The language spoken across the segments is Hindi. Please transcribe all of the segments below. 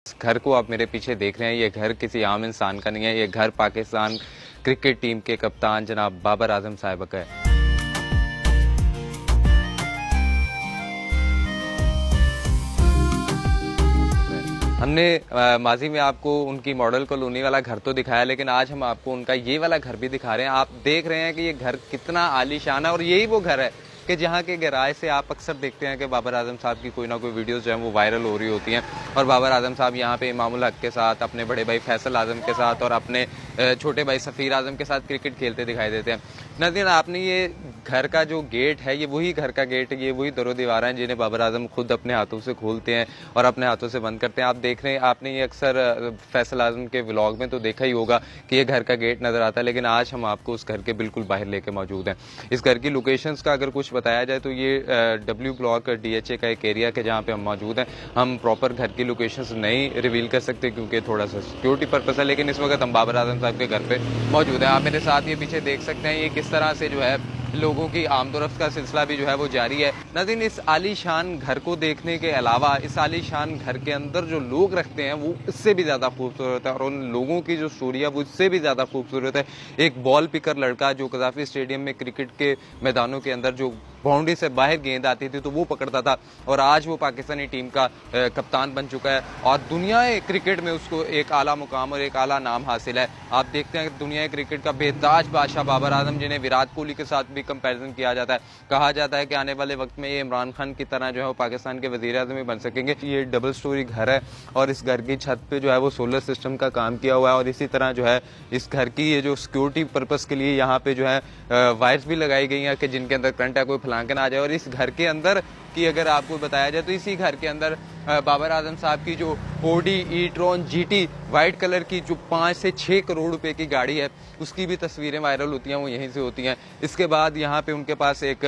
इस घर को आप मेरे पीछे देख रहे हैं, ये घर किसी आम इंसान का नहीं है। ये घर पाकिस्तान क्रिकेट टीम के कप्तान जनाब बाबर आजम साहिब का है। हमने माजी में आपको उनकी मॉडल कॉलोनी वाला घर तो दिखाया, लेकिन आज हम आपको उनका ये वाला घर भी दिखा रहे हैं। आप देख रहे हैं कि ये घर कितना आलीशान है और यही वो घर है कि जहाँ के गैराज से आप अक्सर देखते हैं कि बाबर आजम साहब की कोई ना कोई वीडियोस जो है वो वायरल हो रही होती हैं। और बाबर आजम साहब यहाँ पे इमामुल हक के साथ, अपने बड़े भाई फैसल आजम के साथ और अपने छोटे भाई सफ़ीर आजम के साथ क्रिकेट खेलते दिखाई देते हैं। नाज़रीन, आपने ये घर का जो गेट है, ये वही घर का गेट है, ये वही दरो दीवार हैं जिन्हें बाबर आजम खुद अपने हाथों से खोलते हैं और अपने हाथों से बंद करते हैं। आप देख रहे हैं, आपने ये अक्सर फैसल आजम के व्लॉग में तो देखा ही होगा कि ये घर का गेट नज़र आता है, लेकिन आज हम आपको उस घर के बिल्कुल बाहर लेके मौजूद हैं। इस घर की लोकेशंस का अगर कुछ बताया जाए तो ये डब्ल्यू ब्लॉक DHA का एक एरिया के जहाँ पे हम मौजूद हैं। हम प्रॉपर घर की लोकेशंस नहीं रिवील कर सकते क्योंकि थोड़ा सा सिक्योरिटी पर्पस है, लेकिन इस वक्त हम बाबर आजम साहब के घर पे मौजूद हैं। आप मेरे साथ ये पीछे देख सकते हैं, ये किस तरह से जो है लोगों की आमदोरफ्त का सिलसिला भी जो है वो जारी है। नाज़रीन, इस आलीशान घर को देखने के अलावा इस आलीशान घर के अंदर जो लोग रखते हैं वो इससे भी ज़्यादा खूबसूरत है और उन लोगों की जो स्टोरी है वो इससे भी ज़्यादा खूबसूरत है। एक बॉल पिकर लड़का जो कज़ाफ़ी स्टेडियम में क्रिकेट के मैदानों के अंदर जो बाउंड्री से बाहर गेंद आती थी तो वो पकड़ता था और आज वो पाकिस्तानी टीम का कप्तान बन चुका है और दुनिया क्रिकेट में उसको एक आला मुकाम और एक आला नाम हासिल है। आप देखते हैं कि दुनिया क्रिकेट का बेताज बादशाह बाबर आजम, जिन्हें विराट कोहली के साथ भी कंपैरिजन किया जाता है, कहा जाता है कि आने वाले वक्त में ये इमरान खान की तरह जो है वो पाकिस्तान के वज़ीर आज़म ही बन सकेंगे। ये डबल स्टोरी घर है और इस घर की छत पे जो है वो सोलर सिस्टम का काम किया हुआ है और इसी तरह जो है इस घर की ये जो सिक्योरिटी पर्पज़ के लिए यहाँ पे जो है वायर्स भी लगाई गई हैं कि जिनके अंदर करंट है, कोई फलांकन आ जाए। और इस घर के अंदर की अगर आपको बताया जाए तो इसी घर के अंदर बाबर आजम साहब की जो Audi e-tron GT white colour की जो 5 से 6 करोड़ रुपए की गाड़ी है उसकी भी तस्वीरें वायरल होती हैं, वो यहीं से होती हैं। इसके बाद यहाँ पे उनके पास एक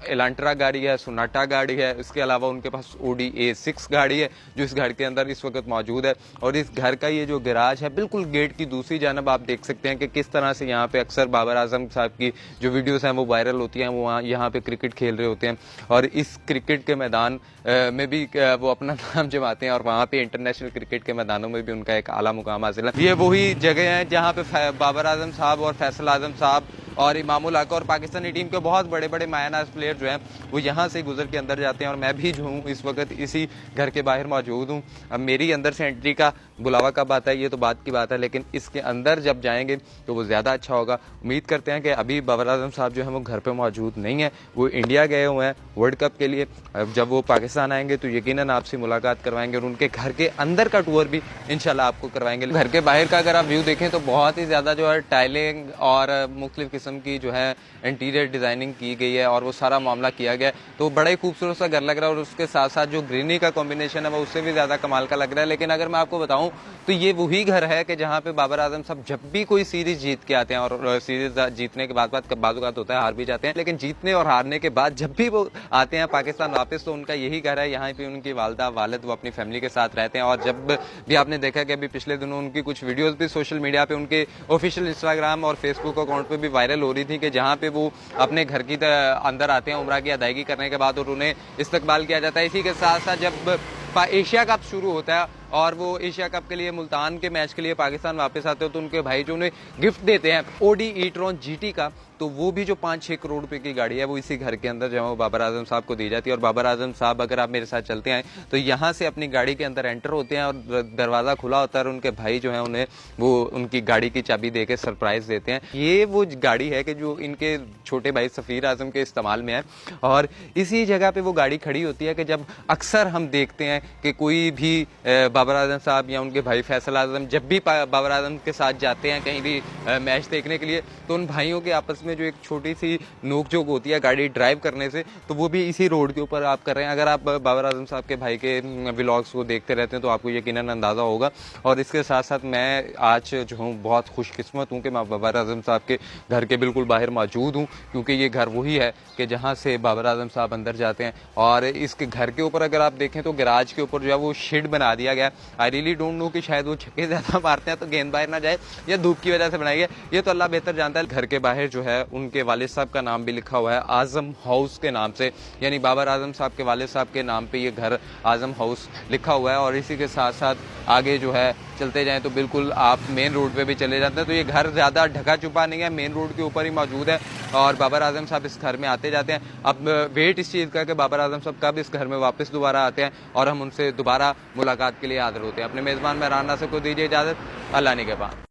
एलांट्रा गाड़ी है, सोनाटा गाड़ी है, इसके अलावा उनके पास Audi A6 गाड़ी है जो इस घर के अंदर इस वक्त मौजूद है। और इस घर का ये जो गैराज है बिल्कुल गेट की दूसरी जानब आप देख सकते हैं कि किस तरह से यहाँ पे अक्सर बाबर आजम साहब की जो वीडियोस हैं वो वायरल होती हैं। वो यहाँ पे क्रिकेट खेल रहे होते हैं और इस क्रिकेट के मैदान में भी वो अपना नाम जमाते हैं और वहाँ पे इंटरनेशनल क्रिकेट के मैदानों में भी उनका एक आला मुकाम हासिल है। ये वही जगह है जहाँ पे बाबर आजम साहब और फैसल आजम साहब और इमामुल हक और पाकिस्तानी टीम के बहुत बड़े बड़े मायनाज प्लेयर जो हैं वो यहाँ से गुजर के अंदर जाते हैं और मैं भी जो हूँ इस वक्त इसी घर के बाहर मौजूद हूँ। अब मेरी अंदर से एंट्री का बुलावा कब आता है ये तो बात की बात है, लेकिन इसके अंदर जब जाएंगे तो वो ज़्यादा अच्छा होगा। उम्मीद करते हैं कि अभी बाबर आजम साहब जो है वो घर पर मौजूद नहीं है, वो इंडिया गए हुए हैं वर्ल्ड कप के लिए। जब वो पाकिस्तान आएंगे तो यकीनन आपसे मुलाकात करवाएंगे और उनके घर के अंदर का टूर भी इंशाल्लाह आपको करवाएंगे। घर के बाहर का अगर आप व्यू देखें तो बहुत ही ज़्यादा जो है टाइलिंग और मुख्तलिफ किस्म की जो है इंटीरियर डिज़ाइनिंग की गई है और वो सारा मामला किया गया है, तो बड़ा ही खूबसूरत सा घर लग रहा है। और उसके साथ साथ जो ग्रीनरी का कॉम्बिनेशन है वो उससे भी ज़्यादा कमाल का लग रहा है। लेकिन अगर मैं आपको बताऊं तो ये वही घर है कि जहाँ पे बाबर आजम साहब जब भी कोई सीरीज जीत के आते हैं और सीरीज जीतने के बाद बाज़ होता है हार भी जाते हैं, लेकिन जीतने और हारने के बाद जब भी वो आते हैं पाकिस्तान वापस तो उनका यही घर है। यहाँ पे उनकी वालदा वालिद वो अपनी फैमिली के साथ रहते हैं। और जब भी आपने देखा कि अभी पिछले दिनों उनकी कुछ वीडियोस भी सोशल मीडिया पे उनके ऑफिशियल इंस्टाग्राम और फेसबुक अकाउंट पे भी वायरल हो रही थी कि जहाँ पे वो अपने घर की अंदर आते हैं उम्रा की अदायगी करने के बाद और उन्हें इस्तकबाल किया जाता है। इसी के साथ साथ जब एशिया कप शुरू होता है और वो एशिया कप के लिए मुल्तान के मैच के लिए पाकिस्तान वापस आते हो तो उनके भाई जो उन्हें गिफ्ट देते हैं Audi e-tron GT का, तो वो भी जो 5-6 करोड़ रुपए की गाड़ी है वो इसी घर के अंदर जो है वो बाबर आजम साहब को दी जाती है। और बाबर आजम साहब अगर आप मेरे साथ चलते हैं तो यहाँ से अपनी गाड़ी के अंदर एंटर होते हैं और दरवाज़ा खुला होता है और उनके भाई जो है उन्हें वो उनकी गाड़ी की चाबी दे के सरप्राइज़ देते हैं। ये वो गाड़ी है कि जो इनके छोटे भाई सफ़ीर आजम के इस्तेमाल में है और इसी जगह पर वो गाड़ी खड़ी होती है कि जब अक्सर हम देखते हैं कि कोई भी बाबर आजम साहब या उनके भाई फैसल आजम जब भी बाबर आजम के साथ जाते हैं कहीं भी मैच देखने के लिए तो उन भाइयों के आपस में जो एक छोटी सी नोकझोंक होती है गाड़ी ड्राइव करने से, तो वो भी इसी रोड के ऊपर आप कर रहे हैं। अगर आप बाबर आजम साहब के भाई के व्लॉग्स को देखते रहते हैं तो आपको यकीनन अंदाज़ा होगा। और इसके साथ साथ मैं आज जो हूँ बहुत खुशकिस्मत हूँ कि मैं बाबर आजम साहब के घर के बिल्कुल बाहर मौजूद हूँ, क्योंकि ये घर वही है कि जहाँ से बाबर आजम साहब अंदर जाते हैं। और इसके घर के ऊपर अगर आप देखें तो गैराज के ऊपर जो है वो शेड बना दिया गया है। आई रियली डोंट नो कि शायद वो छक्के ज़्यादा मारते हैं तो गेंद बाहर ना जाए या धूप की वजह से बनाई है, ये तो अल्लाह बेहतर जानता है। घर के बाहर जो है उनके वालिद साहब का नाम भी लिखा हुआ है आज़म हाउस के नाम से, यानी बाबर आजम साहब के वालिद साहब के नाम पे ये घर आज़म हाउस लिखा हुआ है। और इसी के साथ साथ आगे जो है चलते जाएं तो बिल्कुल आप मेन रोड पे भी चले जाते हैं तो ये घर ज़्यादा ढका छुपा नहीं है, मेन रोड के ऊपर ही मौजूद है। और बाबर आजम साहब इस घर में आते जाते हैं। अब वेट इस चीज़ का कि बाबर आजम साहब कब इस घर में वापस दोबारा आते हैं और हम उनसे दोबारा मुलाकात के लिए हाजिर होते हैं। अपने मेज़बान मेहरान नासिर को दीजिए इजाज़त, अल्लाह ने के पास।